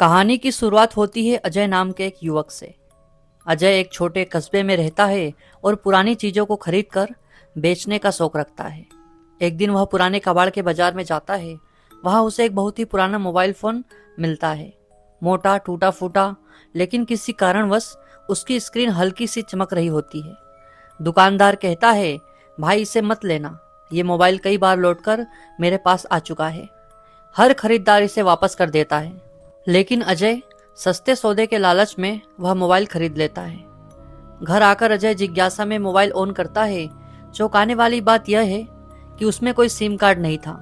कहानी की शुरुआत होती है अजय नाम के एक युवक से। अजय एक छोटे कस्बे में रहता है और पुरानी चीजों को खरीद कर बेचने का शौक रखता है। एक दिन वह पुराने कबाड़ के बाजार में जाता है। वहां उसे एक बहुत ही पुराना मोबाइल फोन मिलता है, मोटा टूटा फूटा, लेकिन किसी कारणवश उसकी स्क्रीन हल्की सी चमक रही होती है। दुकानदार कहता है, भाई इसे मत लेना, ये मोबाइल कई बार लौटकर मेरे पास आ चुका है। हर खरीदार इसे वापस कर देता है, लेकिन अजय सस्ते सौदे के लालच में वह मोबाइल खरीद लेता है। घर आकर अजय जिज्ञासा में मोबाइल ऑन करता है। चौंकाने वाली बात यह है कि उसमें कोई सिम कार्ड नहीं था,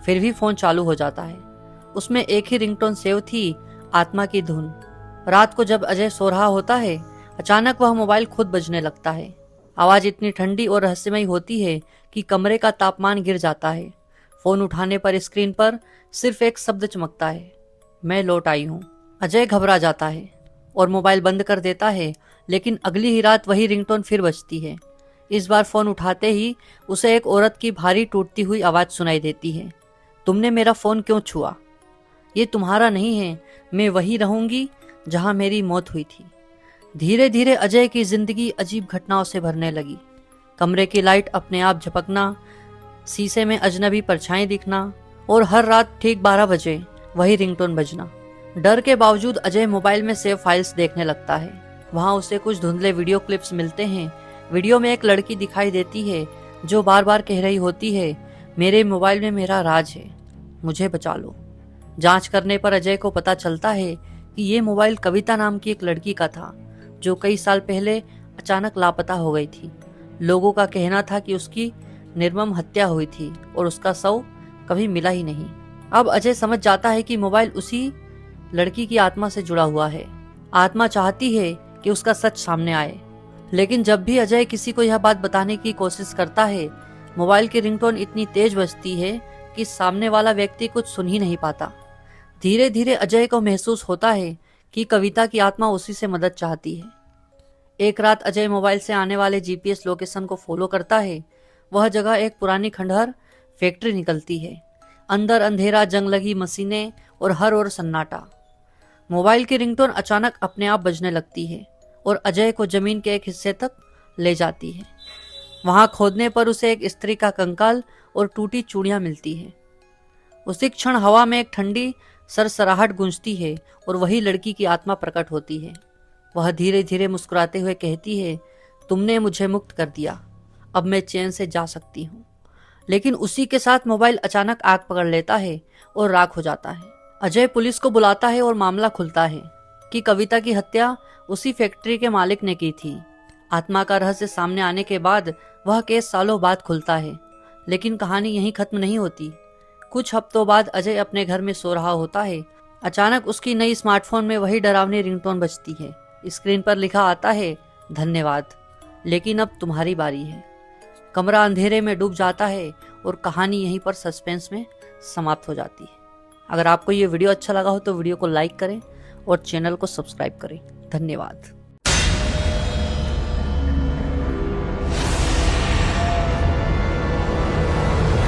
फिर भी फोन चालू हो जाता है। उसमें एक ही रिंगटोन सेव थी, आत्मा की धुन। रात को जब अजय सो रहा होता है, अचानक वह मोबाइल खुद बजने लगता है। आवाज इतनी ठंडी और रहस्यमयी होती है कि कमरे का तापमान गिर जाता है। फोन उठाने पर स्क्रीन पर सिर्फ एक शब्द चमकता है, मैं लौट आई हूँ। अजय घबरा जाता है और मोबाइल बंद कर देता है, लेकिन अगली ही रात वही रिंगटोन फिर बजती है। इस बार फोन उठाते ही उसे एक औरत की भारी टूटती हुई आवाज सुनाई देती है, तुमने मेरा फोन क्यों छुआ? ये तुम्हारा नहीं है, मैं वही रहूंगी जहां मेरी मौत हुई थी। धीरे धीरे अजय की जिंदगी अजीब घटनाओं से भरने लगी। कमरे की लाइट अपने आप झपकना, शीशे में अजनबी परछाई दिखना और हर रात ठीक 12 बजे वही रिंगटोन बजना। डर के बावजूद अजय मोबाइल में सेव फाइल्स देखने लगता है। वहां उसे कुछ धुंधले वीडियो क्लिप्स मिलते हैं। वीडियो में एक लड़की दिखाई देती है जो बार बार कह रही होती है, मेरे मोबाइल में मेरा राज है, मुझे बचा लो। जांच करने पर अजय को पता चलता है कि ये मोबाइल कविता नाम की एक लड़की का था, जो कई साल पहले अचानक लापता हो गई थी। लोगों का कहना था कि उसकी निर्मम हत्या हुई थी और उसका शव कभी मिला ही नहीं। अब अजय समझ जाता है कि मोबाइल उसी लड़की की आत्मा से जुड़ा हुआ है। आत्मा चाहती है कि उसका सच सामने आए, लेकिन जब भी अजय किसी को यह बात बताने की कोशिश करता है, मोबाइल की रिंगटोन इतनी तेज बजती है कि सामने वाला व्यक्ति कुछ सुन ही नहीं पाता। धीरे धीरे अजय को महसूस होता है कि कविता की आत्मा उसी से मदद चाहती है। एक रात अजय मोबाइल से आने वाले जीपीएस लोकेशन को फॉलो करता है। वह जगह एक पुरानी खंडहर फैक्ट्री निकलती है। अंदर अंधेरा, जंग लगी मशीनें और हर ओर सन्नाटा। मोबाइल की रिंगटोन अचानक अपने आप बजने लगती है और अजय को जमीन के एक हिस्से तक ले जाती है। वहां खोदने पर उसे एक स्त्री का कंकाल और टूटी चूड़ियां मिलती है। उसी क्षण हवा में एक ठंडी सरसराहट गूंजती है और वही लड़की की आत्मा प्रकट होती है। वह धीरे धीरे मुस्कुराते हुए कहती है, तुमने मुझे मुक्त कर दिया, अब मैं चैन से जा सकती हूँ। लेकिन उसी के साथ मोबाइल अचानक आग पकड़ लेता है और राख हो जाता है। अजय पुलिस को बुलाता है और मामला खुलता है कि कविता की हत्या उसी फैक्ट्री के मालिक ने की थी। आत्मा का रहस्य सामने आने के बाद वह केस सालों बाद खुलता है, लेकिन कहानी यहीं खत्म नहीं होती। कुछ हफ्तों बाद अजय अपने घर में सो रहा होता है। अचानक उसकी नई स्मार्टफोन में वही डरावनी रिंगटोन बजती है। स्क्रीन पर लिखा आता है, धन्यवाद, लेकिन अब तुम्हारी बारी है। कमरा अंधेरे में डूब जाता है और कहानी यहीं पर सस्पेंस में समाप्त हो जाती है। अगर आपको ये वीडियो अच्छा लगा हो तो वीडियो को लाइक करें और चैनल को सब्सक्राइब करें। धन्यवाद।